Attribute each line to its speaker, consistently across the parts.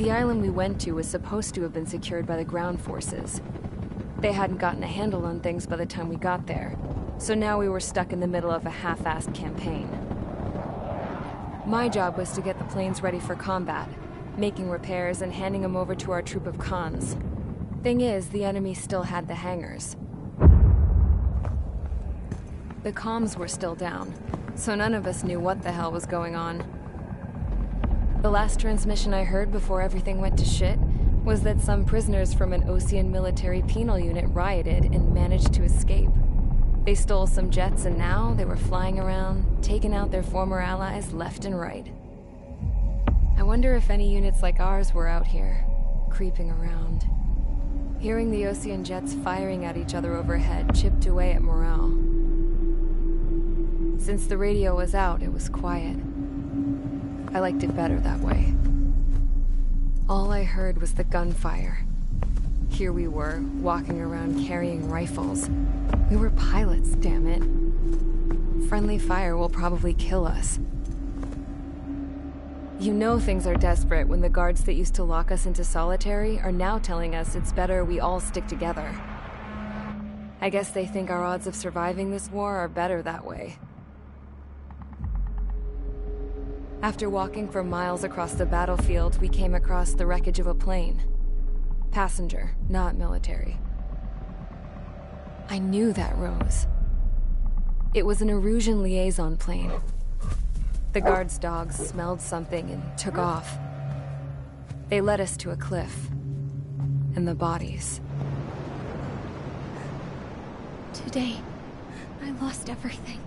Speaker 1: The island we went to was supposed to have been secured by the ground forces. They hadn't gotten a handle on things by the time we got there, so now we were stuck in the middle of a half-assed campaign. My job was to get the planes ready for combat, making repairs and handing them over to our troop of cons. Thing is, the enemy still had the hangars. The comms were still down, so none of us knew what the hell was going on. The last transmission I heard before everything went to shit was that some prisoners from an Osean military penal unit rioted and managed to escape. They stole some jets and now they were flying around, taking out their former allies left and right. I wonder if any units like ours were out here, creeping around. Hearing the Osean jets firing at each other overhead chipped away at morale. Since the radio was out, it was quiet. I liked it better that way. All I heard was the gunfire. Here we were, walking around carrying rifles. We were pilots, damn it. Friendly fire will probably kill us. You know things are desperate when the guards that used to lock us into solitary are now telling us it's better we all stick together. I guess they think our odds of surviving this war are better that way. After walking for miles across the battlefield, we came across the wreckage of a plane. Passenger, not military. I knew that rose. It was an Erusian liaison plane. The guard's dogs smelled something and took off. They led us to a cliff. And the bodies.
Speaker 2: Today, I lost everything.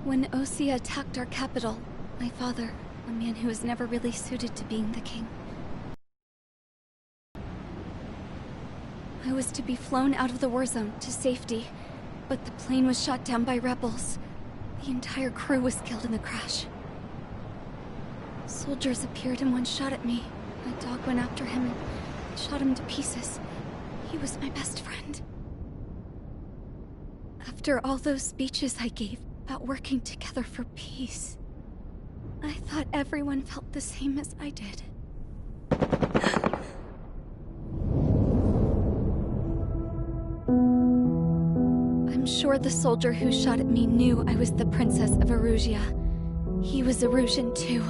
Speaker 2: When Osea attacked our capital, my father, a man who was never really suited to being the king, I was to be flown out of the war zone to safety, but the plane was shot down by rebels. The entire crew was killed in the crash. Soldiers appeared and one shot at me. My dog went after him and shot him to pieces. He was my best friend. After all those speeches I gave about working together for peace, I thought everyone felt the same as I did. I'm sure the soldier who shot at me knew I was the Princess of Erusia. He was Erusian too.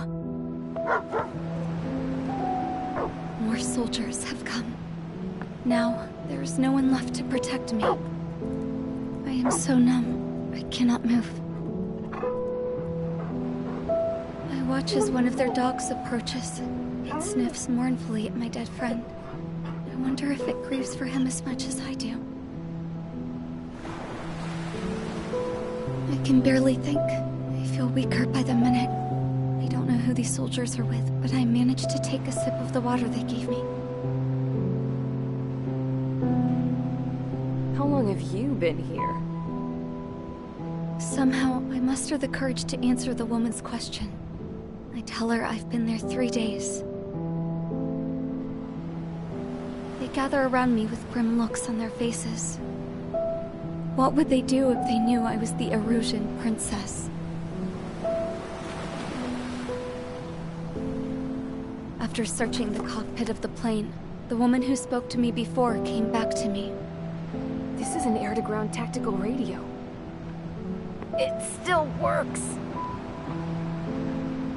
Speaker 2: More soldiers have come. Now, there is no one left to protect me. I am so numb, I cannot move. I watch as one of their dogs approaches. It sniffs mournfully at my dead friend. I wonder if it grieves for him as much as I do. I can barely think. I feel weaker by the minute. I don't know who these soldiers are with, but I managed to take a sip of the water they gave me.
Speaker 1: How long have you been here?
Speaker 2: Somehow, I muster the courage to answer the woman's question. I tell her I've been there 3 days. They gather around me with grim looks on their faces. What would they do if they knew I was the Erusian princess? After searching the cockpit of the plane, the woman who spoke to me before came back to me.
Speaker 1: This is an air-to-ground tactical radio. It still works!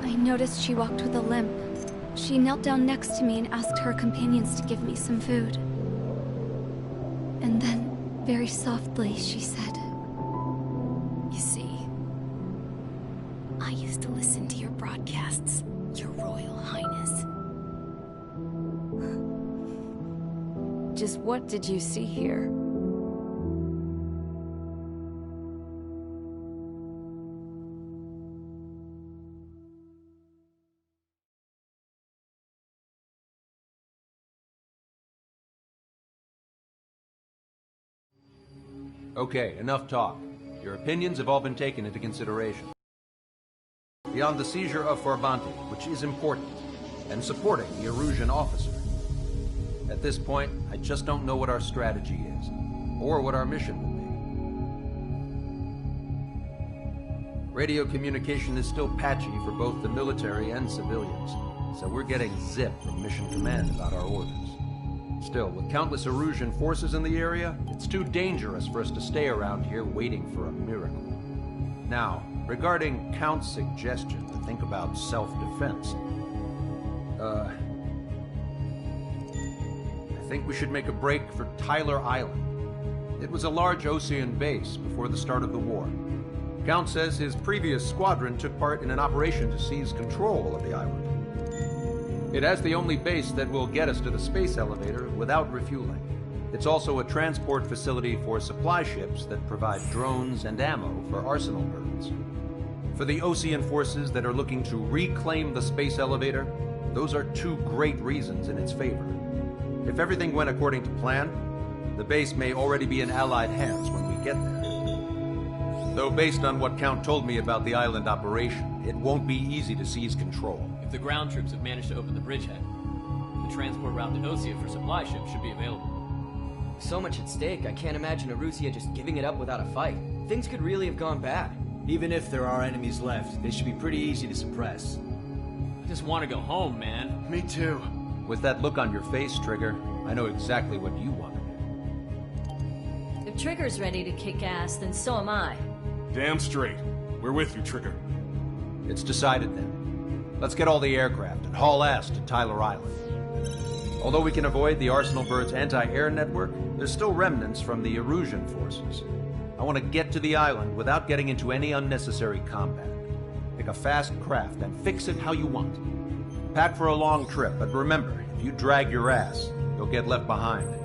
Speaker 2: I noticed she walked with a limp. She knelt down next to me and asked her companions to give me some food. And then, very softly, she said,
Speaker 1: You see, I used to listen to your broadcasts, Your Royal Highness. Just what did you see here?
Speaker 3: Okay, enough talk. Your opinions have all been taken into consideration. Beyond the seizure of Forbanti, which is important, and supporting the Erusian officer. At this point, I just don't know what our strategy is, or what our mission will be. Radio communication is still patchy for both the military and civilians. so we're getting zip from Mission Command about our orders. Still, with countless Erusian forces in the area, it's too dangerous for us to stay around here waiting for a miracle. Now, regarding Count's suggestion to think about self-defense, I think we should make a break for Tyler Island. It was a large Osean base before the start of the war. Count says his previous squadron took part in an operation to seize control of the island. It has the only base that will get us to the space elevator without refueling. It's also a transport facility for supply ships that provide drones and ammo for arsenal birds. For the Osean forces that are looking to reclaim the space elevator, those are two great reasons in its favor. If everything went according to plan, the base may already be in Allied hands when we get there. Though based on what Count told me about the island operation, it won't be easy to seize control.
Speaker 4: If the ground troops have managed to open the bridgehead, the transport route to Osea for supply ships should be available.
Speaker 5: So much at stake, I can't imagine Erusia just giving it up without a fight. Things could really have gone bad.
Speaker 6: Even if there are enemies left, they should be pretty easy to suppress.
Speaker 4: I just want to go home, man.
Speaker 6: Me too.
Speaker 3: With that look on your face, Trigger, I know exactly what you want to do.
Speaker 7: If Trigger's ready to kick ass, then so am I.
Speaker 8: Damn straight. We're with you, Trigger.
Speaker 3: It's decided then. Let's get all the aircraft and haul ass to Tyler Island. Although we can avoid the Arsenal Bird's anti-air network, there's still remnants from the Erusian forces. I want to get to the island without getting into any unnecessary combat. Pick a fast craft and fix it how you want. Pack for a long trip, but remember, if you drag your ass, you'll get left behind.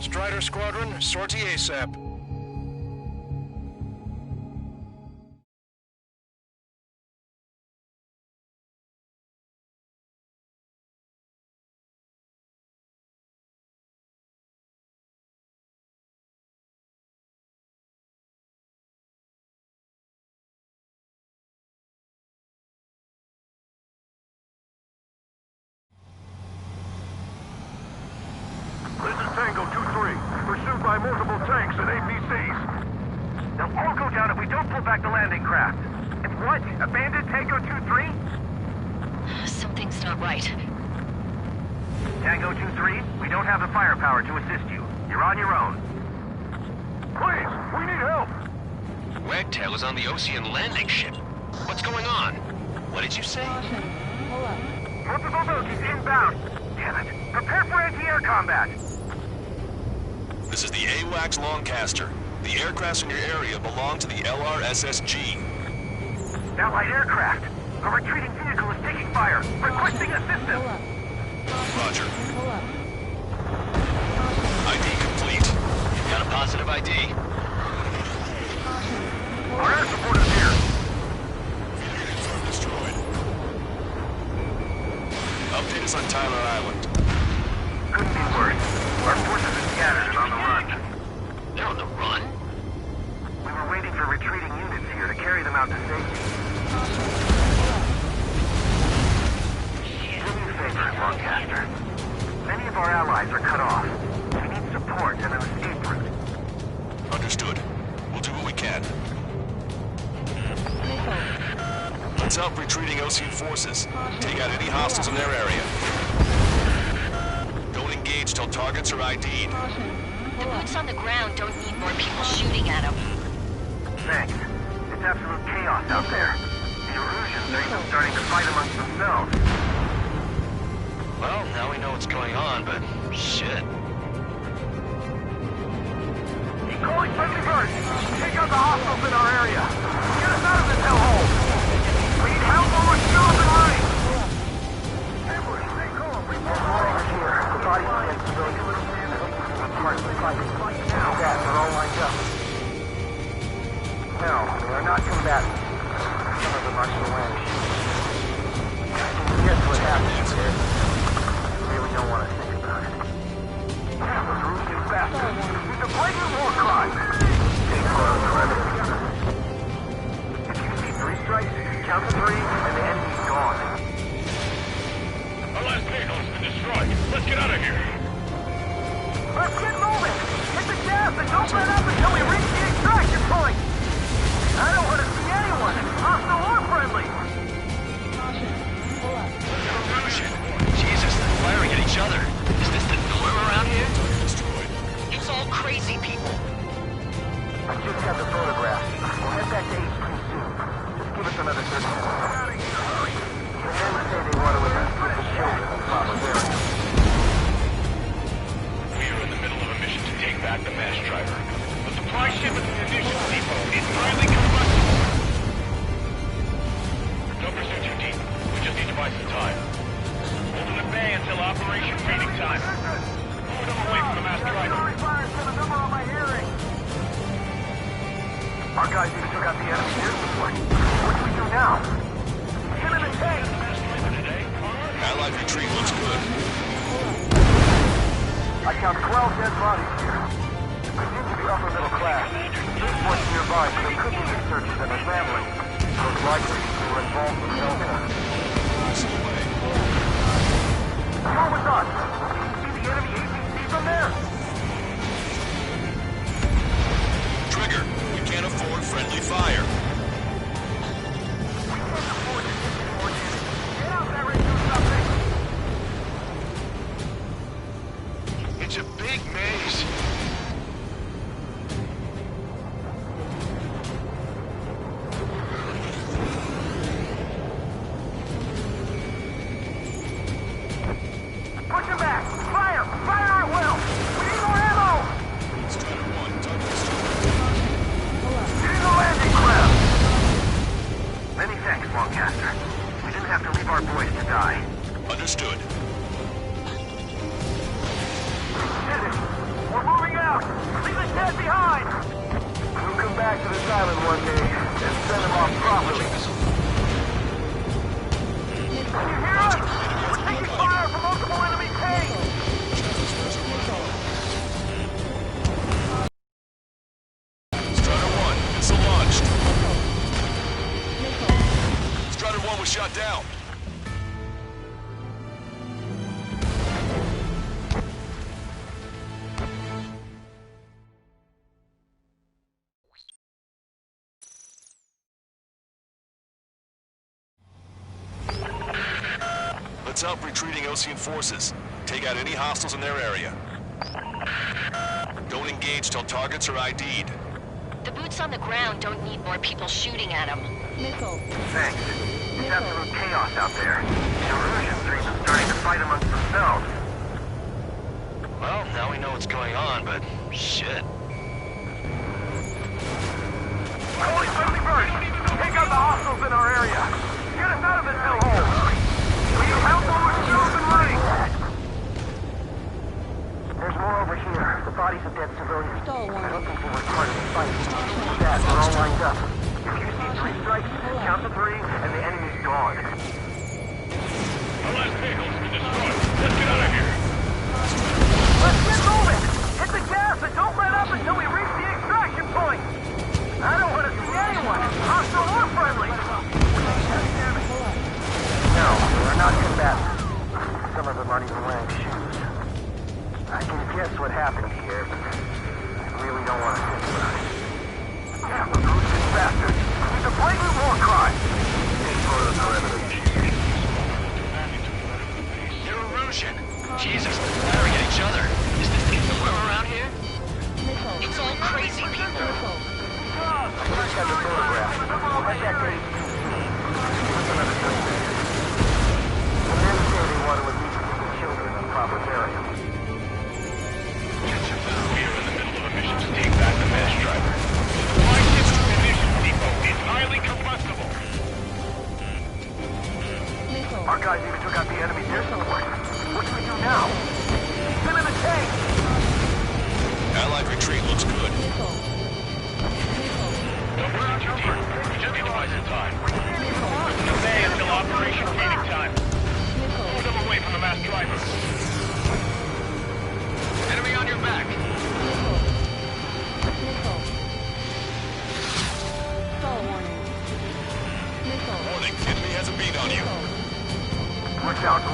Speaker 9: Strider Squadron, sortie ASAP.
Speaker 10: This is Tango 2-3, pursued by multiple tanks and APCs. They'll all go down if we don't pull back the landing craft. And what? Abandoned Tango 2-3?
Speaker 7: Something's not right.
Speaker 10: Tango 2-3, we don't have the firepower to assist you. You're on your own. Please, we need help!
Speaker 11: Wagtail is on the Osean landing ship. What's going on? What did you say?
Speaker 10: Multiple bogies inbound. Damn it. Prepare for anti-air combat.
Speaker 9: This is the AWACS Longcaster. The aircrafts in your area belong to the LRSSG.
Speaker 10: Allied aircraft. A retreating vehicle is taking fire. Requesting assistance.
Speaker 9: Roger. ID complete.
Speaker 11: You've got a positive ID.
Speaker 10: Our air support is here.
Speaker 9: Uniform destroyed. Update us on Tyler Island.
Speaker 10: Couldn't be worse. Our forces are scattered and on the run.
Speaker 11: They're on the run?
Speaker 10: We were waiting for retreating units here to carry them out to safety. Do me a favor, Longcaster. Many of our allies are cut off. We need support and an escape route.
Speaker 9: Understood. We'll do what we can. Let's help retreating Osean forces. Take out any hostiles in their area. Don't engage till targets are ID'd.
Speaker 7: The boots on the ground don't need more people shooting at them.
Speaker 10: Thanks. It's absolute chaos out there. The Erusians are even starting to fight amongst themselves.
Speaker 11: Well, now we know what's going on, but shit.
Speaker 10: Keep calling friendly birds. Take out the hostiles in our area. Get us out of this hellhole. We need help or we're still up and running. Ambush, stay calm. Report over here. The bodies of dead civilians. Parts of the fight. Now, guys are all lined up. No, they are not combatants. Some of them are still land shooting. Here's what happens here. Really don't want to think about it. Those Russian bastards. It's a blatant war crime. Take photos of evidence. Count to 3, and the enemy's gone.
Speaker 8: Our last vehicle's been destroyed. Let's get out of here.
Speaker 10: Let's get moving! Hit the gas and don't let up until we reach the extraction point! I don't want to see anyone, hostile or friendly!
Speaker 11: Jesus, they're firing at each other. Is this the norm around here? It's all crazy people.
Speaker 10: I just got the photograph. We'll head back to H pretty soon. Just give us another 30 minutes. The men say they want to with the children in Papa's area.
Speaker 8: We are in the middle of a mission to take back the mass driver. The supply ship at the munitions depot is highly combustible. Don't pursue too deep. We just need to buy some time. Hold them at bay until operation training time. Move them away from the mass driver.
Speaker 10: Our guys even took out the enemy airport. What do we do now? Get in the tank!
Speaker 9: Allied retreat looks good.
Speaker 10: I count 12 dead bodies here. They seem to be upper middle class. There's one nearby, so there could be researchers and their family. Most likely, they were involved with Delta. Go with us! Can you see the enemy APC from there?
Speaker 9: Trigger, we can't afford friendly fire.
Speaker 10: We can't afford to take more damage. Get out there and do something!
Speaker 9: It's a big maze.
Speaker 10: Push him back! Fire! Fire at will! We need more ammo!
Speaker 9: Strider 1, target
Speaker 10: Get in the landing craft! Many thanks, Lancaster. We didn't have to leave our boys to die.
Speaker 9: Understood.
Speaker 10: Did it! We're moving out! Leave the dead behind! We'll come back to this island one day and send them off properly. Can you hear us? We're taking fire from multiple enemy tanks!
Speaker 9: Strider 1, missile launched. Strider 1 was shot down. Let's help retreating Osean forces. Take out any hostiles in their area. Don't engage till targets are ID'd.
Speaker 7: The boots on the ground don't need more people shooting at them.
Speaker 10: Thanks. It's absolute chaos out there. The Erusians are even starting to fight amongst themselves.
Speaker 11: Well, now we know what's going on, but shit.
Speaker 10: Holy friendly bird! Take out the hostiles in our area! Get us out of this hellhole! We need help while we're still up and running! There's more over here. The bodies of dead civilians. I don't think they were part of the fight. Stats are all lined up. If you see 3 strikes, count to 3, and the enemy's gone.
Speaker 8: Our last vehicle's been destroyed. Let's get out of here.
Speaker 10: Let's get moving! Hit the gas and don't let up until we reach the extraction point! I don't want to see anyone, hostile or friendly! No, we're not combatants. Some of them aren't even wearing shoes. I can guess what happened here, but I really don't want to think about it. Damn, those ruthless bastards! It's a blatant war crime! These photos are evidence.
Speaker 11: They're Erusian. Jesus, they're firing at each other. Is this the norm around here? It's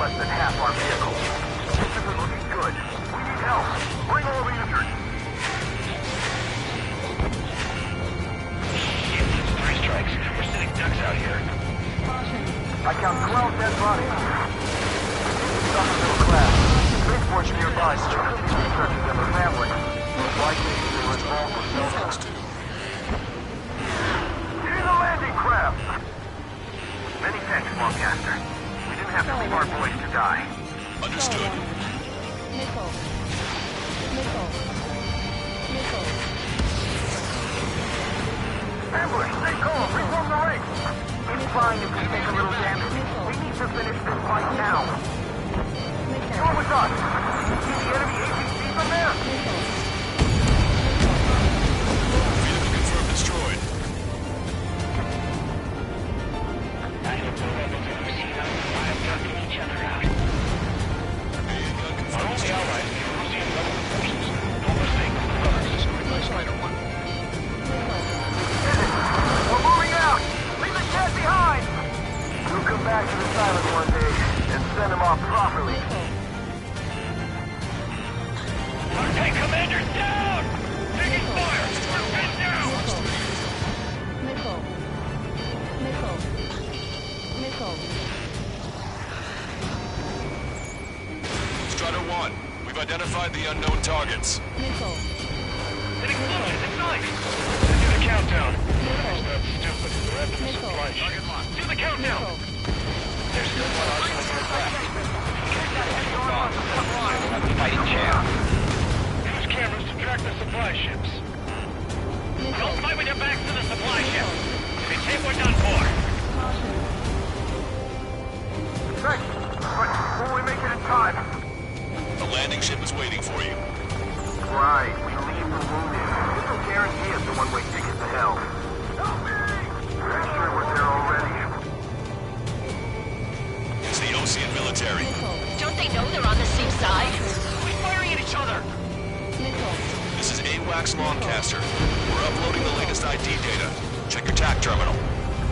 Speaker 10: less than half our vehicles. This isn't looking good. We need help. Bring all the injured.
Speaker 8: Three strikes. We're sitting ducks out here.
Speaker 10: I count 12 dead bodies. Some are middle class. Spaceport's nearby, so they could be researchers and their families. Most likely, they were involved with self-help. See the landing craft! Many thanks, Lancaster. We didn't have to leave our boys to die.
Speaker 9: Understood.
Speaker 10: Ambush, stay calm, reform the ranks. It's fine if we take a little damage. We need to finish this fight now. You're with us. See the enemy APC from there?
Speaker 9: Vehicle confirmed destroyed.
Speaker 8: I don't know what we're going to see now. I'm ducking each other out. Our only ally is the Russian government forces. Don't mistake them for others. Destroyed by Spider 1.
Speaker 10: We're moving out! Leave the cat behind! We'll come back to the island one day and send them off properly.
Speaker 8: Our tank commander's down! Taking fire! We're pinned down!
Speaker 9: Strider 1, we've identified the unknown targets.
Speaker 8: It explodes! Ignite! Do the countdown. That's stupid. We're at the supply ship. Do the countdown! There's still one arsenal left. We'll have a fighting chance. Use cameras to track the supply ships. Don't fight with your backs to the supply ship. If you take, we're done for.
Speaker 10: Thanks. But will we make it in time?
Speaker 9: The landing ship is waiting for you.
Speaker 10: Right, we leave the wounded. This will guarantee us the one-way ticket to hell. Help me! Pretty sure we're there already.
Speaker 9: It's the Ocean military.
Speaker 7: Don't they know they're on the same side?
Speaker 8: We're firing at each other.
Speaker 9: This is AWACS Lancaster. We're uploading the latest ID data. Check your TAC terminal.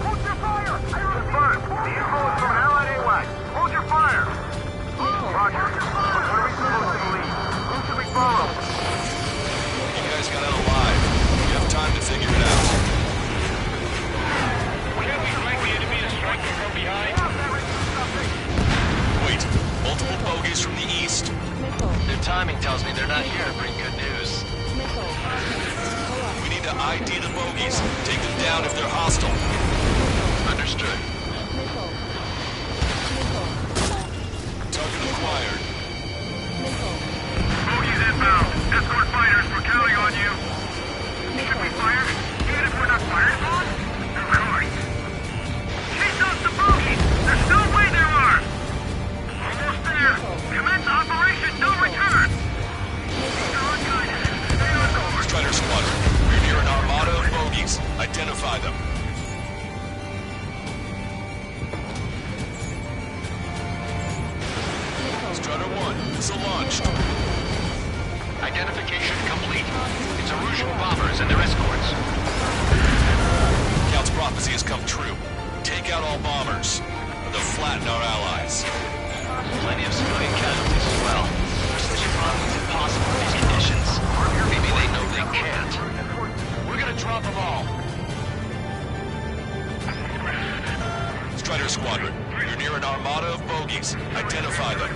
Speaker 10: Hold your fire! Confirmed. The info is from Allied AWACS. Hold your fire! Roger. What are we supposed to lead? Who should we follow?
Speaker 9: You guys got out alive. You have time to figure it out.
Speaker 8: Can't we strike the enemy and strike from behind?
Speaker 9: Wait, multiple bogies from the east.
Speaker 11: Their timing tells me they're not here to bring good news.
Speaker 9: We need to ID the bogies. Take them down if they're hostile.
Speaker 11: Understood.
Speaker 9: Target acquired.
Speaker 10: Bogies inbound. Escort fighters, we're counting on you. Should we fire? Even if we're not fired on? Of course. Chase off the bogies! There's no way there are! Almost there. Commence operation, no return!
Speaker 9: Strider Squadron, we're near an armada of bogies. Identify them. Strider 1, missile launched.
Speaker 11: Identification complete. It's Erusian bombers and their escorts.
Speaker 9: Count's prophecy has come true. Take out all bombers. They'll flatten our allies.
Speaker 11: Plenty of civilian casualties as well. Precision bombing is impossible in these conditions. Maybe they know they can't. We're gonna drop them all.
Speaker 9: Strider Squadron, you're near an armada of bogies. Identify them.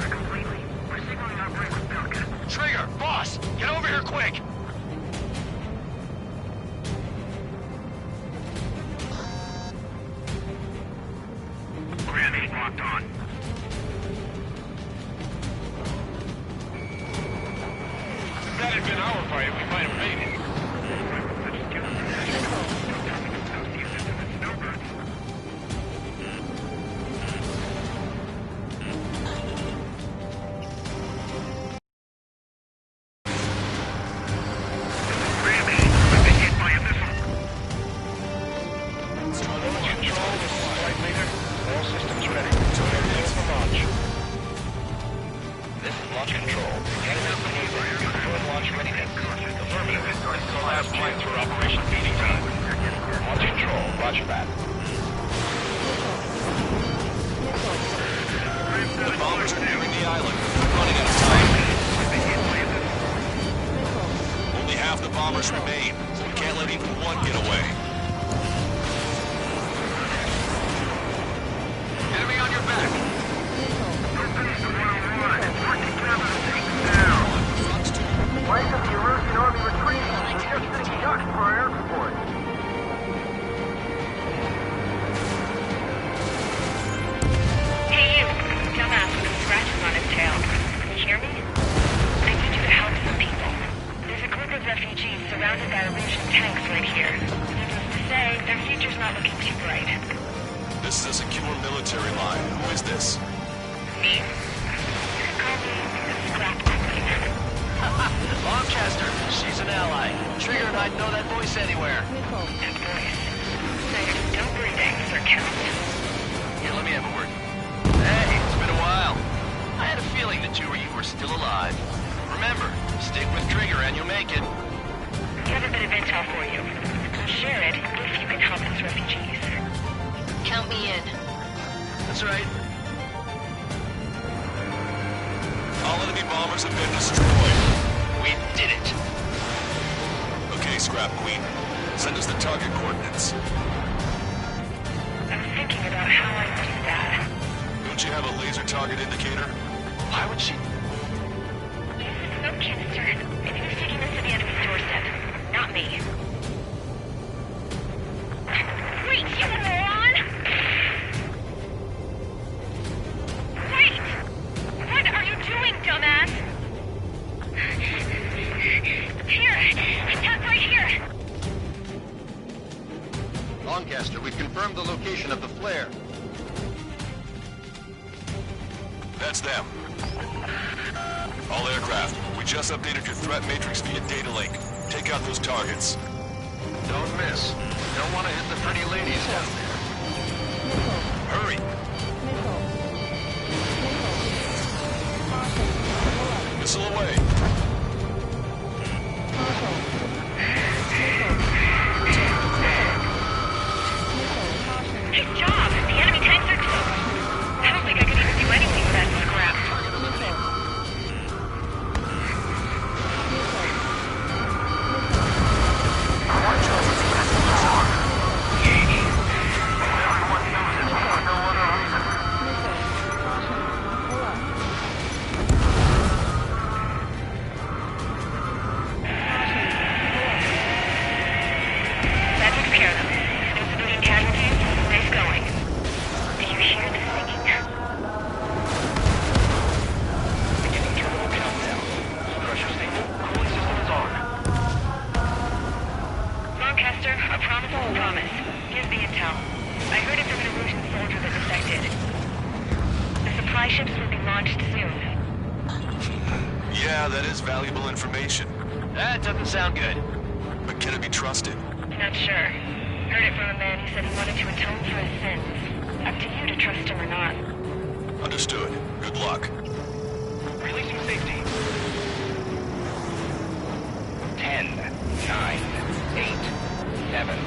Speaker 11: Trigger, boss, get over here quick.
Speaker 8: Grenade locked on. If that had been our fight, we might have made it.
Speaker 9: The bomber bombers are nearing the island. We're running out of time. Only half the bombers remain, so we can't let even one get away.
Speaker 11: Enemy on your back.
Speaker 10: Why isn't the Erusian army retreating? We're just sitting ducks for our air support.
Speaker 7: Hey you, dumbass with scratches on his tail. Can you hear me? I need you to help some people. There's a group of refugees surrounded by Erusian tanks right here. Needless to say, their future's not looking too bright.
Speaker 9: This is a secure military line. Who is this?
Speaker 7: Me? You can call me the Scrap Queen.
Speaker 11: Lancaster, she's an ally. Trigger and I'd know that voice anywhere.
Speaker 7: That voice. Snyder, don't breathe Sir Count.
Speaker 11: Here, let me have a word. Hey, it's been a while. I had a feeling the two of you were still alive. Remember, stick with Trigger and you'll make it.
Speaker 7: We have a bit of intel for you. Share it if you can help these refugees. Count me in.
Speaker 11: That's right.
Speaker 9: All enemy bombers have been destroyed.
Speaker 11: We did it.
Speaker 9: Okay, Scrap Queen. Send us the target coordinates.
Speaker 7: I'm thinking about how I do that.
Speaker 9: Don't you have a laser target indicator?
Speaker 11: Why would she...
Speaker 7: Use the smoke canister. Maybe he's taking this to the enemy's doorstep. Not me. Wait, you moron! Wait! What are you doing, dumbass? Here! Tap right here!
Speaker 3: Lancaster, we've confirmed the location of the flare.
Speaker 9: That's them. All aircraft, we just updated your threat matrix via data link. Take out those targets.
Speaker 11: Don't miss. Don't want to hit the pretty ladies down there.
Speaker 9: Hurry! Missile away.
Speaker 7: Good job! The enemy tanks are close. I don't think I could even do anything with that scrap. That took care of them. No civilian casualties. Nice going. Do you hear the singing?
Speaker 11: Beginning terminal countdown. Pressure stable. Cooling system is on.
Speaker 7: Lancaster, a promise is a promise. Here's the intel. I heard it from an Erusian soldier that defected. The supply ships will be launched soon.
Speaker 9: Yeah, that is valuable information.
Speaker 11: That doesn't sound good.
Speaker 9: But can it be trusted?
Speaker 7: Not sure. Heard it from a man who said he wanted to atone for his sins. Up to you to trust him or not.
Speaker 9: Understood. Good luck.
Speaker 11: Releasing safety. 10, 9, 8, 7,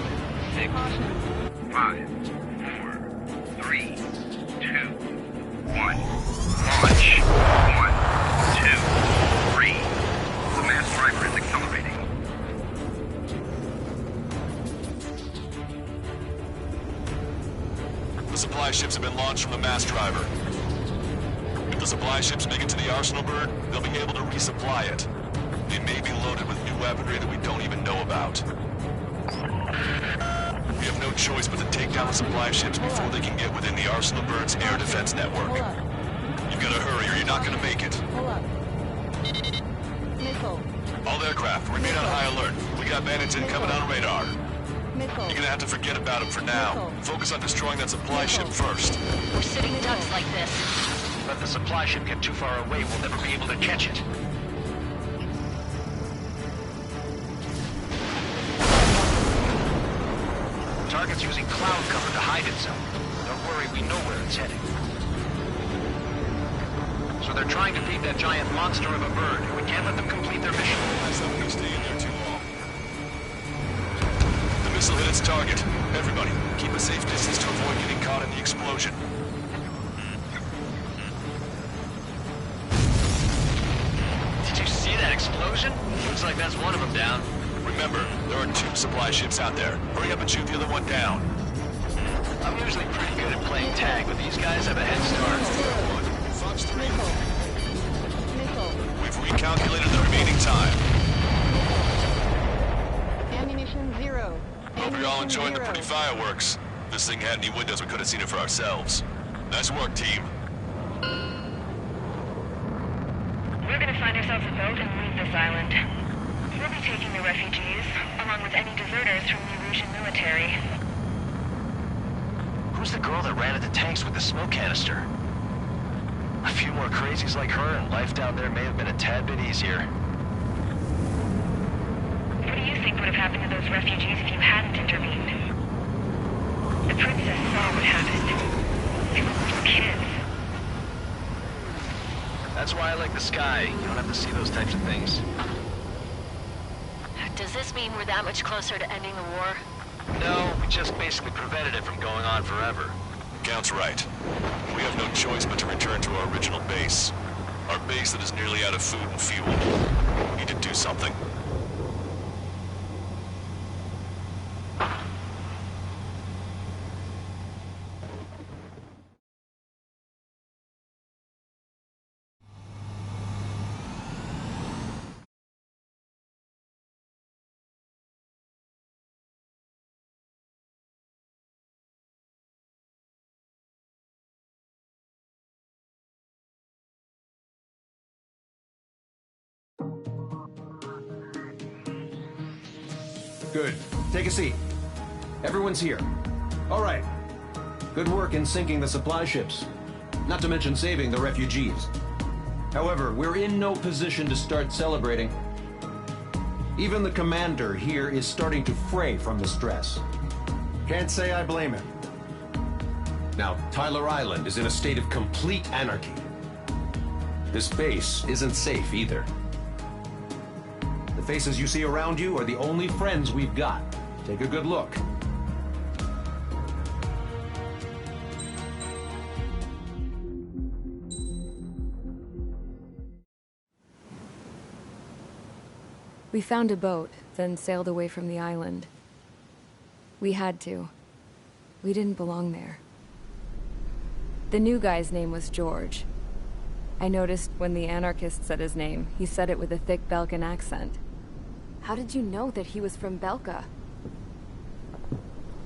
Speaker 11: 6, 5, 4, 3, 2, 1. Launch. 1, 2, 3. The mass driver is accelerating.
Speaker 9: The supply ships have been launched from the mass driver. If the supply ships make it to the arsenal bird, they'll be able to resupply it. They may be loaded with new weaponry that we don't even know about. We have no choice but to take down the supply ships before they can get within the arsenal bird's air defense network. You've got to hurry or you're not going to make it. All aircraft, remain on high alert. We got bandits incoming on radar. You're gonna have to forget about them for now. Focus on destroying that supply ship first.
Speaker 7: We're sitting ducks like this.
Speaker 11: Let the supply ship get too far away, we'll never be able to catch it. Target's using cloud cover to hide itself. Don't worry, we know where it's heading. So they're trying to feed that giant monster of a bird. We can't let them complete their mission.
Speaker 9: That's not gonna stay in there too long. The missile hit its target. Everybody, keep a safe distance to avoid getting caught in the explosion.
Speaker 11: explosion? Looks like that's one of them down.
Speaker 9: Remember, there are 2 supply ships out there. Hurry up and shoot the other one down.
Speaker 11: I'm usually pretty good at playing tag, but these guys have a head start.
Speaker 9: Fox 3. We've recalculated the remaining time.
Speaker 1: Ammunition 0.
Speaker 9: Hope you're all enjoying the pretty fireworks. If this thing had any windows, we could have seen it for ourselves. Nice work, team.
Speaker 7: We're gonna find ourselves a boat and leave this island. We'll be taking the refugees, along with any deserters from the Erusian military.
Speaker 11: Who's the girl that ran at the tanks with the smoke canister? A few more crazies like her, and life down there may have been a tad bit easier.
Speaker 7: What do you think would have happened to those refugees if you hadn't intervened? The princess saw what happened. They were little kids.
Speaker 11: That's why I like the sky. You don't have to see those types of things.
Speaker 7: Does this mean we're that much closer to ending the war?
Speaker 11: No, we just basically prevented it from going on forever.
Speaker 9: Count's right. We have no choice but to return to our original base. Our base that is nearly out of food and fuel. We need to do something.
Speaker 3: Good. Take a seat. Everyone's here. All right. Good work in sinking the supply ships. Not to mention saving the refugees. However, we're in no position to start celebrating. Even the commander here is starting to fray from the stress. Can't say I blame him. Now, Tyler Island is in a state of complete anarchy. This base isn't safe either. The faces you see around you are the only friends we've got. Take a good look.
Speaker 1: We found a boat, then sailed away from the island. We had to. We didn't belong there. The new guy's name was George. I noticed when the anarchist said his name, he said it with a thick Belkan accent. How did you know that he was from Belka?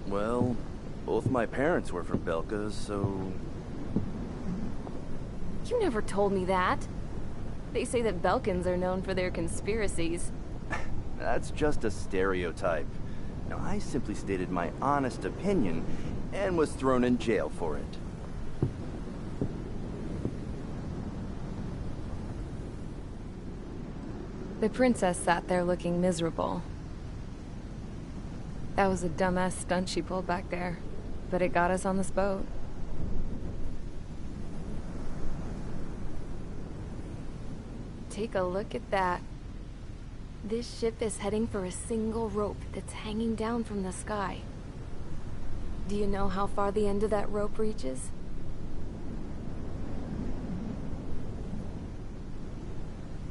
Speaker 12: Well, both my parents were from Belka, so...
Speaker 1: You never told me that. They say that Belkans are known for their conspiracies.
Speaker 12: That's just a stereotype. Now, I simply stated my honest opinion, and was thrown in jail for it.
Speaker 1: The princess sat there looking miserable. That was a dumbass stunt she pulled back there, but it got us on this boat. Take a look at that. This ship is heading for a single rope that's hanging down from the sky. Do you know how far the end of that rope reaches?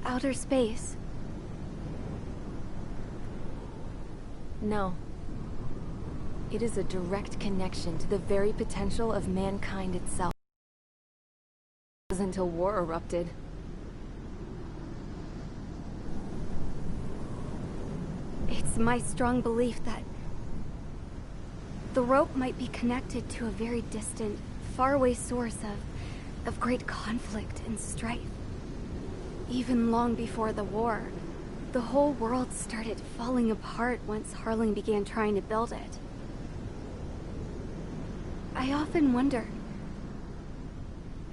Speaker 2: Outer space.
Speaker 1: No. It is a direct connection to the very potential of mankind itself. It wasn't until war erupted.
Speaker 2: It's my strong belief that the rope might be connected to a very distant, faraway source of great conflict and strife. Even long before the war, the whole world started falling apart once Harling began trying to build it. I often wonder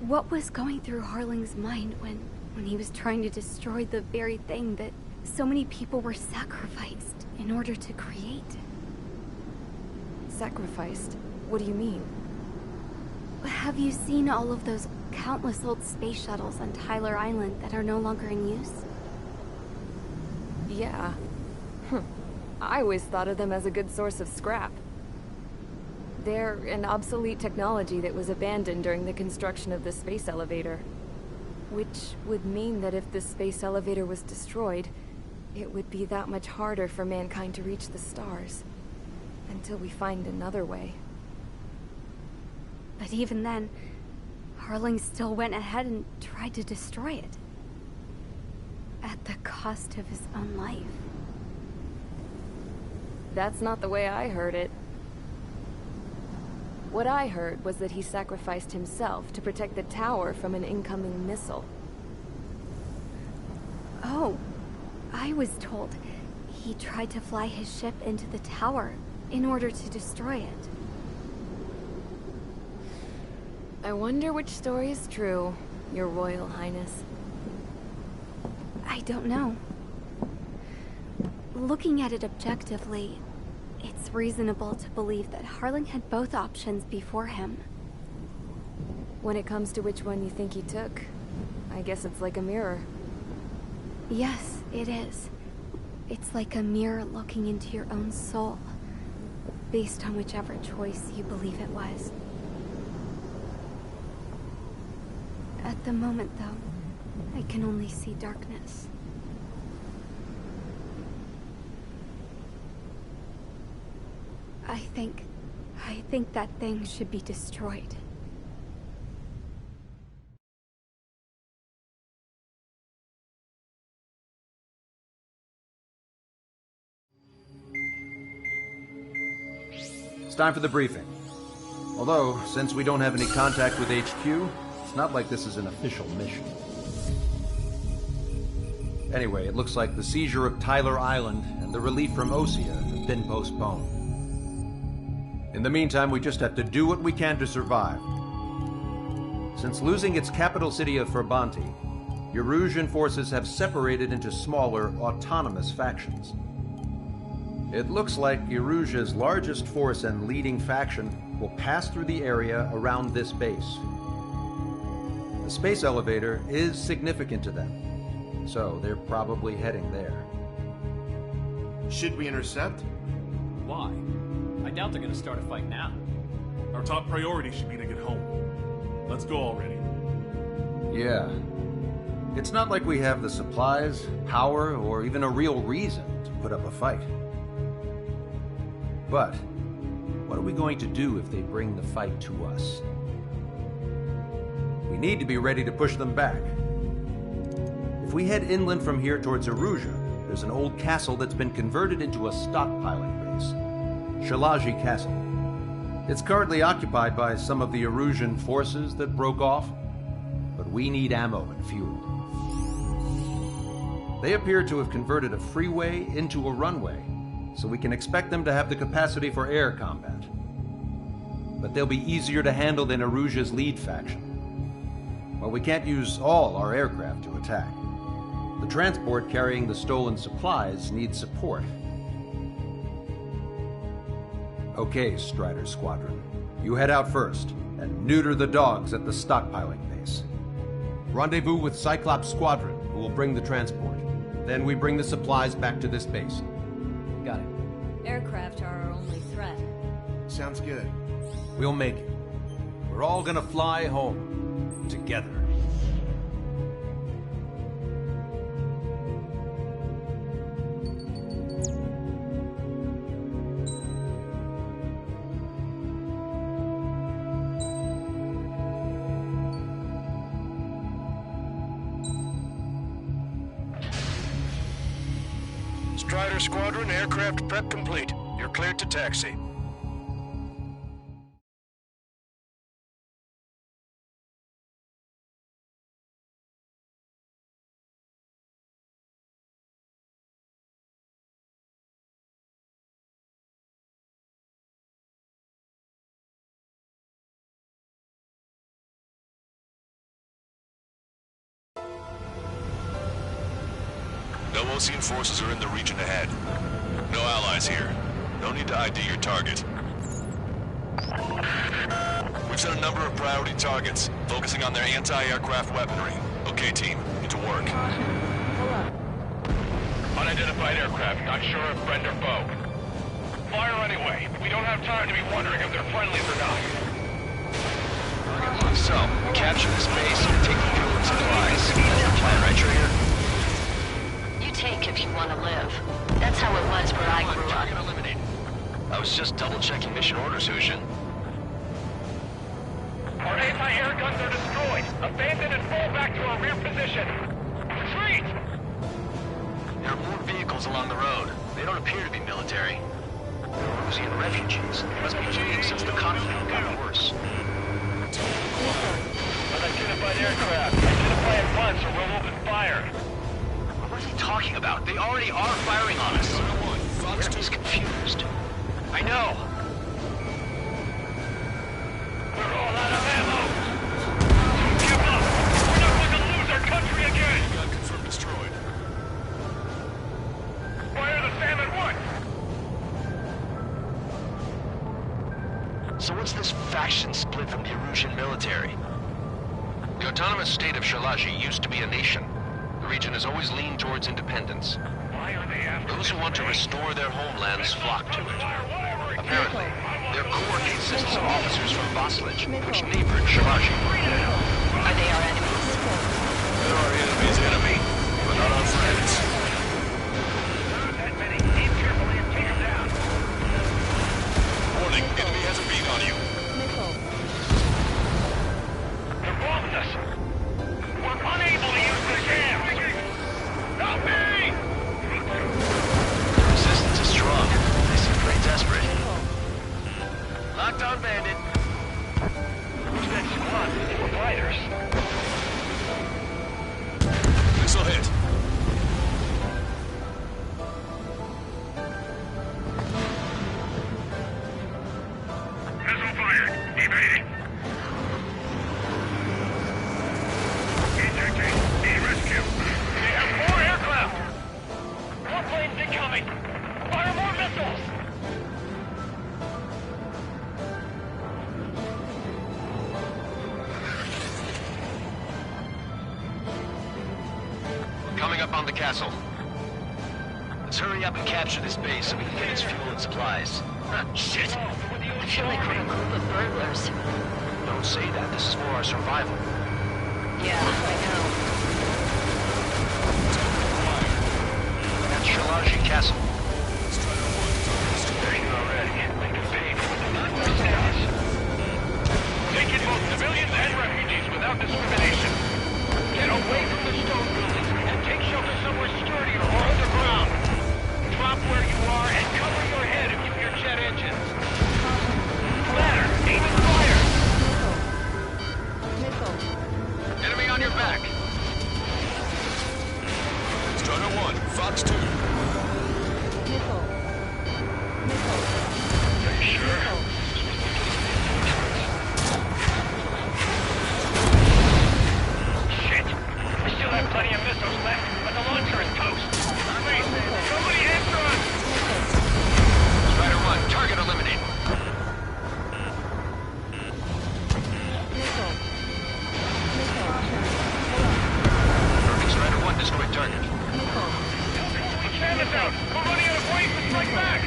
Speaker 2: what was going through Harling's mind when he was trying to destroy the very thing that so many people were sacrificed in order to create.
Speaker 1: Sacrificed? What do you mean?
Speaker 2: Have you seen all of those countless old space shuttles on Tyler Island that are no longer in use?
Speaker 1: Yeah. I always thought of them as a good source of scrap. They're an obsolete technology that was abandoned during the construction of the space elevator. Which would mean that if the space elevator was destroyed, it would be that much harder for mankind to reach the stars. Until we find another way.
Speaker 2: But even then, Harling still went ahead and tried to destroy it. At the cost of his own life.
Speaker 1: That's not the way I heard it. What I heard was that he sacrificed himself to protect the tower from an incoming missile.
Speaker 2: Oh, I was told he tried to fly his ship into the tower in order to destroy it.
Speaker 1: I wonder which story is true, Your Royal Highness.
Speaker 2: I don't know. Looking at it objectively, it's reasonable to believe that Harling had both options before him.
Speaker 1: When it comes to which one you think he took, I guess it's like a mirror.
Speaker 2: Yes, it is. It's like a mirror looking into your own soul, based on whichever choice you believe it was. At the moment, though, I can only see darkness. I think that thing should be destroyed.
Speaker 3: It's time for the briefing. Although, since we don't have any contact with HQ, it's not like this is an official mission. Anyway, it looks like the seizure of Tyler Island and the relief from Osea have been postponed. In the meantime, we just have to do what we can to survive. Since losing its capital city of Ferbanti, Erusian forces have separated into smaller, autonomous factions. It looks like Erusia's largest force and leading faction will pass through the area around this base. The space elevator is significant to them, so they're probably heading there.
Speaker 13: Should we intercept?
Speaker 4: Why? I doubt they're gonna start a fight now.
Speaker 8: Our top priority should be to get home. Let's go already.
Speaker 3: Yeah. It's not like we have the supplies, power, or even a real reason to put up a fight. But, what are we going to do if they bring the fight to us? We need to be ready to push them back. If we head inland from here towards Erusia, there's an old castle that's been converted into a stockpiling base. Shalaji Castle. It's currently occupied by some of the Erusian forces that broke off, but we need ammo and fuel. They appear to have converted a freeway into a runway, so we can expect them to have the capacity for air combat. But they'll be easier to handle than Erusia's lead faction. While we can't use all our aircraft to attack, the transport carrying the stolen supplies needs support. Okay, Strider Squadron. You head out first, and neuter the dogs at the stockpiling base. Rendezvous with Cyclops Squadron, who will bring the transport. Then we bring the supplies back to this base.
Speaker 5: Got it.
Speaker 14: Aircraft are our only threat.
Speaker 13: Sounds good.
Speaker 3: We'll make it. We're all gonna fly home. Together.
Speaker 8: Strider Squadron, aircraft prep complete. You're cleared to taxi.
Speaker 9: No Osean forces are in the region ahead. No allies here. No need to ID your target. We've set a number of priority targets, focusing on their anti-aircraft weaponry. Okay, team, get to work.
Speaker 8: Unidentified aircraft, not sure if friend or foe. Fire anyway. We don't have time to be wondering if they're friendlies or not.
Speaker 11: So, capture this base and take the fuel and supplies. That's the plan, right, Trigger?
Speaker 7: You take if you want to live. That's how it was where I grew up.
Speaker 11: I was just double-checking mission orders, Hushin.
Speaker 8: Our anti-air guns are destroyed. Abandon and fall back to our rear position. Retreat!
Speaker 11: There are more vehicles along the road. They don't appear to be military. They're Russian refugees. They must be fleeing since the conflict got worse.
Speaker 8: Unidentified aircraft. Identify at once or we'll open fire.
Speaker 11: What are they talking about? They already are firing on us. The enemy's confused. I know.
Speaker 8: We're all out of ammo. Don't give up. We're not going to lose our country again.
Speaker 9: Gun confirmed destroyed.
Speaker 8: Fire the SAM at once.
Speaker 11: So what's this faction split from the Erusian military?
Speaker 3: The autonomous state of Shalaji used to be a nation. The region has always leaned towards independence.
Speaker 8: Why are they after
Speaker 3: Those who want to restore their homelands flock to it. Apparently, their core consists of officers from Vaslij, which neighbored Shalaji.
Speaker 7: Are they our enemies?
Speaker 9: They're our enemy's enemy, but not our friends.
Speaker 8: that many? Aim carefully and take them down.
Speaker 9: Warning, enemy has a bead on you.
Speaker 8: They're bombing us. We're unable to use the SAM. Help me!
Speaker 11: The resistance is strong. They seem pretty desperate. Lockdown bandit.
Speaker 8: Who's that squad? We're fighters.
Speaker 9: This'll hit.
Speaker 8: Missile fired. Evading. Ejecting. Need rescue. They have more aircraft. More planes incoming. Fire more missiles.
Speaker 3: Coming up on the castle.
Speaker 11: Let's hurry up and capture this base so we can get its fuel and supplies. Shit!
Speaker 7: I feel like we're a group of burglars.
Speaker 3: Don't say that. This is for our survival.
Speaker 7: Yeah, I know.
Speaker 3: That's Shalaji Castle.
Speaker 8: They're here already. They can pay for what they not understand. Take in both civilians and refugees without discrimination. Get away from the stone buildings and take shelter somewhere sturdier or underground. Drop where you are and cover your head if you hear jet engines. Ladder, aim and fire.
Speaker 3: Enemy on your back.
Speaker 9: Strider 1, Fox 2.
Speaker 8: Are you sure? Shit! We still have plenty of missiles left, but the launcher is toast. Wait, somebody answer us!
Speaker 3: Strider 1, target eliminated. Perfect. Strider 1, destroyed target.
Speaker 8: The cannon out! We're running out of ways to strike back!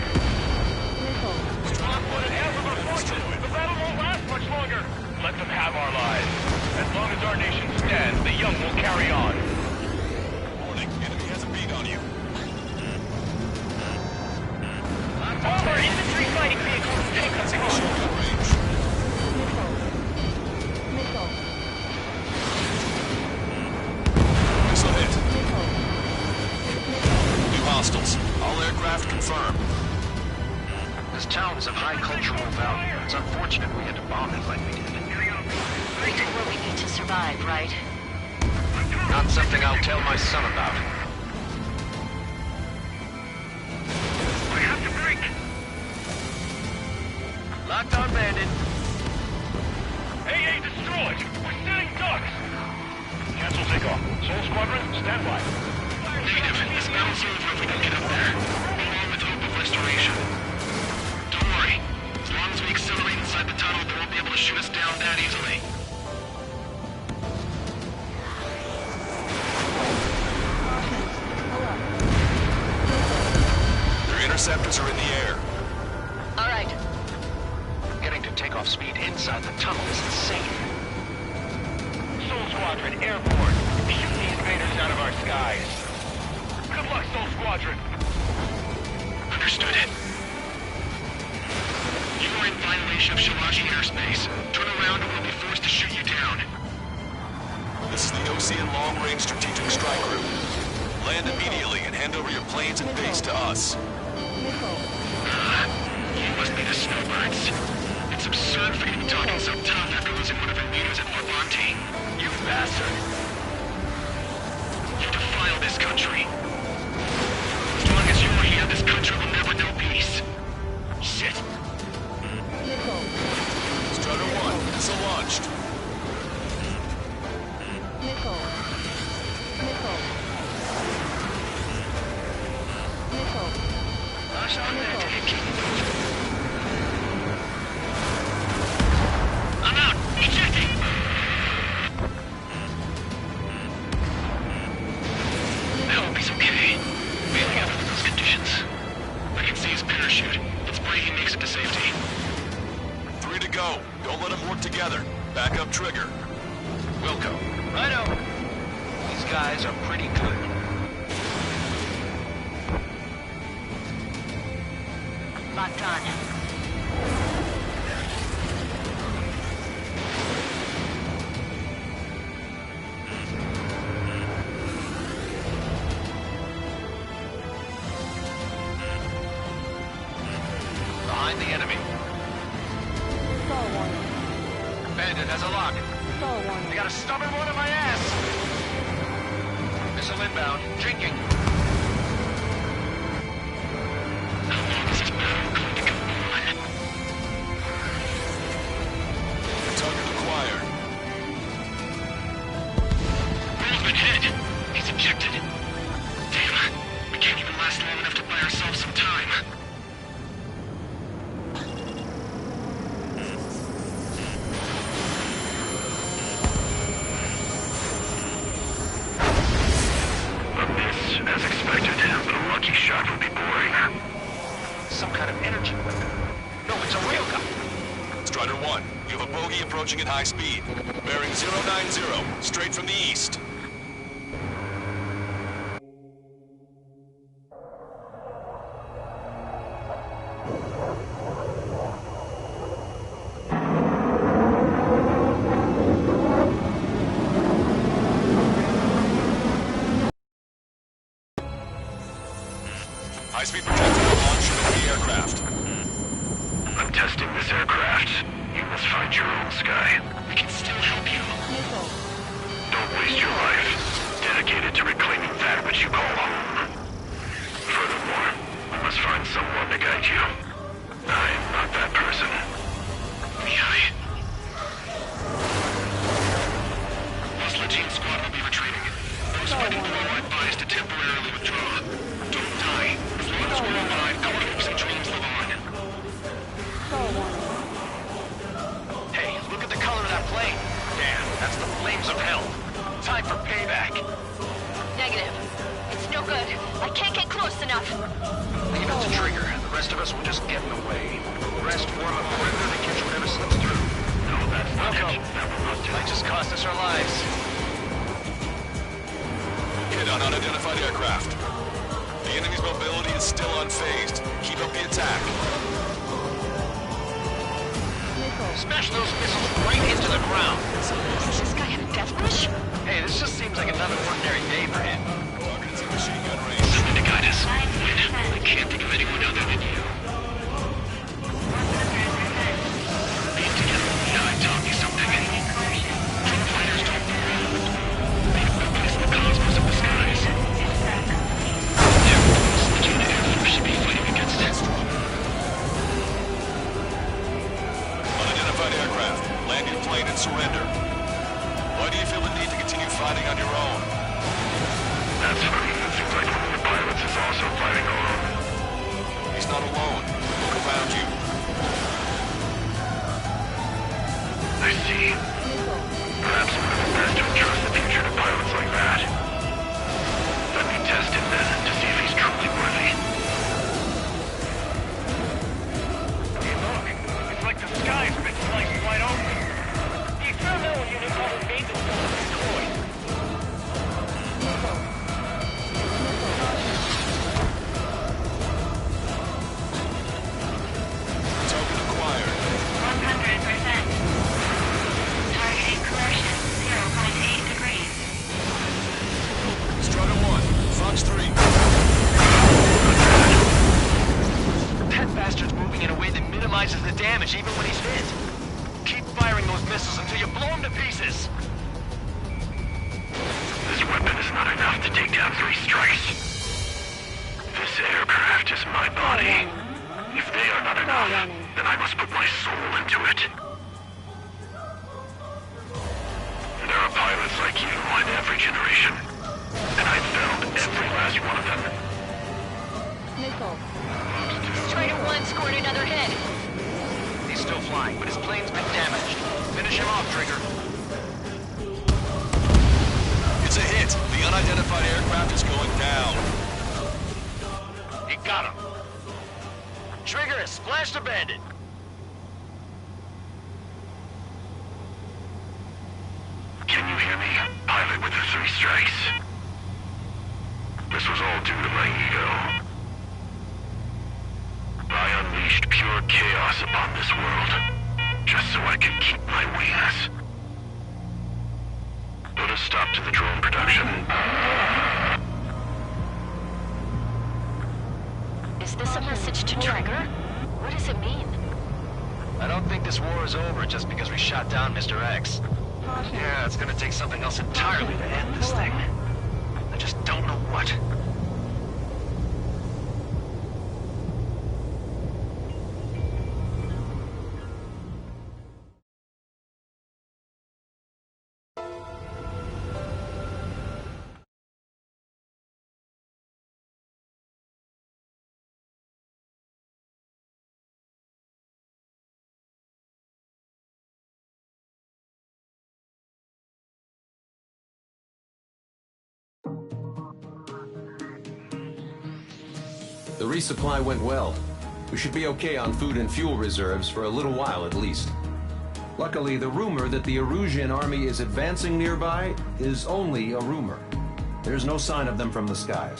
Speaker 8: Drop one and half of our forces! The battle won't last much longer! Let them have our lives. As long as our nation stands, the young will carry on.
Speaker 9: Warning, enemy has a bead on you.
Speaker 8: All our infantry fighting vehicles take us on!
Speaker 9: Range. This'll hit. New hostiles. All aircraft confirmed.
Speaker 3: This town is of high cultural value. It's unfortunate we had to bomb it like we did.
Speaker 7: We do what we need to survive, right?
Speaker 3: Not something I'll tell my son about.
Speaker 8: We have to break!
Speaker 11: Lockdown bandit.
Speaker 8: AA destroyed! We're sitting ducks! Cancel takeoff. Soul Squadron, stand by.
Speaker 11: Negative. This battle's over if we can get up there. Along with hope of restoration. Don't worry. As long as we accelerate inside the tunnel, they won't be able to shoot us down that easily.
Speaker 9: Their interceptors are in the air.
Speaker 7: All right.
Speaker 3: Getting to takeoff speed inside the tunnel is insane.
Speaker 8: Soul Squadron, airborne. Shoot the invaders out of our skies. Good luck, Soul Squadron.
Speaker 11: Understood it. You are in violation of Shalashi airspace. Turn around or we'll be forced to shoot you down.
Speaker 9: This is the Ocean Long-Range Strategic Strike Group. Land immediately and hand over your planes and base to us.
Speaker 11: You must be the snowbirds. It's absurd for you to be talking so tough after losing one of your leaders at Forbanti. You bastard! You defile this country. As long as you're here, this country will never know peace. Shit.
Speaker 9: Strutter 1, missile launched.
Speaker 11: I'm out! Ejecting! I hope he's okay. Bailing out under those conditions. I can see his parachute. Let's pray he makes it to safety.
Speaker 9: 3 to go. Don't let them work together. Back up trigger.
Speaker 8: Wilco. Righto. These guys are pretty good.
Speaker 7: Locked on.
Speaker 8: Behind the enemy. Bandit has a lock. They got a stubborn one in my ass. Missile inbound. Jinking.
Speaker 11: How long is this battle going to go on?
Speaker 9: Target acquired.
Speaker 11: Movement hit. He's ejected. Damn. We can't even last long enough to buy ourselves some time. As expected, but a lucky shot would be boring.
Speaker 8: Some kind of energy weapon. No, it's a railgun.
Speaker 9: Strider 1, you have a bogey approaching at high speed. Bearing 090, straight from the east. High-speed projectile launch from the aircraft.
Speaker 11: I'm testing this aircraft. You must find your own sky. I can still help you. Don't waste your life. Dedicated to reclaiming that which you call home. Furthermore, we must find someone to guide you. I am not that person. Mihai. Lost Legion squad will be retreating. Those fighting below are advised to temporarily withdraw. Don't die. As long as we're alive, our hopes and dreams live on.
Speaker 8: Hey, look at the color of that plane. Damn, that's the flames of hell. Time for payback.
Speaker 7: Negative. It's no good. I can't get close enough.
Speaker 8: Leave it to Trigger. The rest of us will just get in the way. The rest form a perimeter to catch whatever slips through.
Speaker 11: No, that's not
Speaker 8: Wilco,
Speaker 11: it. That will not do.
Speaker 8: might just cost us our lives.
Speaker 9: Hit on unidentified aircraft. The enemy's mobility is still unfazed. Keep up the attack.
Speaker 8: Smash those missiles right into the ground.
Speaker 7: Does this guy have a death wish?
Speaker 8: Hey, this just seems like another ordinary day for him.
Speaker 9: Target's in machine gun range.
Speaker 11: Something to guide us. Wait, I can't think of anyone other than you. Being together now taught me something. Drone fighters don't move around. They have no place in the cosmos of the skies. Therefore, Legion Air Force should be fighting against it.
Speaker 9: Unidentified aircraft. Land your plane and surrender. Why do you feel the need to continue fighting on your own?
Speaker 11: That's funny. It seems like one of the pilots is also fighting alone.
Speaker 9: He's not alone. Look around you.
Speaker 11: I see. Perhaps one of us best to entrust the future to pilots like that. Let me test him then, to see if he's truly worthy.
Speaker 8: Hey, look. It's like the sky's been sliced wide open. The experimental unit probably made this stuff destroyed.
Speaker 11: minimizes the damage even when he's hit. Keep firing those missiles until you blow him to pieces.
Speaker 10: This weapon is not enough to take down 3 strikes. This aircraft is my body. If they are not enough, then I must put my soul into it. There are pilots like you in every generation, and I've found every last one of them.
Speaker 14: Nickel.
Speaker 7: Strider 1 scored another hit.
Speaker 8: He's still flying, but his plane's been damaged. Finish him off, Trigger.
Speaker 9: It's a hit. The unidentified aircraft is going down.
Speaker 8: He got him. Trigger has splashed a bandit.
Speaker 10: Can you hear me, pilot with the 3 strikes? This was all due to my ego. I unleashed pure chaos upon this world, just so I could keep my wings. Put a stop to the drone production.
Speaker 7: Is this a message to Trigger? What does it mean?
Speaker 8: I don't think this war is over just because we shot down Mr. X. Yeah, it's gonna take something else entirely to end this thing. I just don't know what.
Speaker 3: The resupply went well. We should be okay on food and fuel reserves for a little while at least. Luckily, the rumor that the Erusian army is advancing nearby is only a rumor. There's no sign of them from the skies.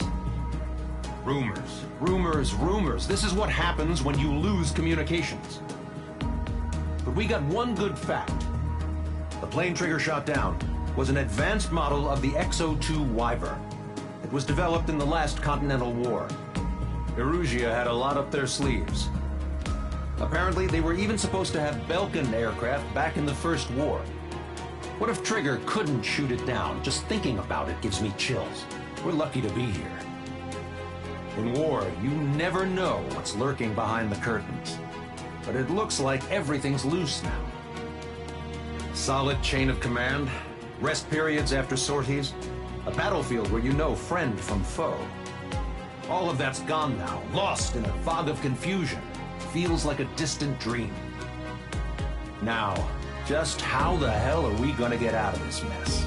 Speaker 3: Rumors, rumors, rumors. This is what happens when you lose communications. But we got one good fact. The plane Trigger shot down was an advanced model of the XO-2 Wyvern. It was developed in the last Continental War. Erusia had a lot up their sleeves. Apparently, they were even supposed to have Belkin aircraft back in the First War. What if Trigger couldn't shoot it down? Just thinking about it gives me chills. We're lucky to be here. In war, you never know what's lurking behind the curtains. But it looks like everything's loose now. Solid chain of command, rest periods after sorties, a battlefield where you know friend from foe. All of that's gone now, lost in a fog of confusion. Feels like a distant dream. Now, just how the hell are we gonna get out of this mess?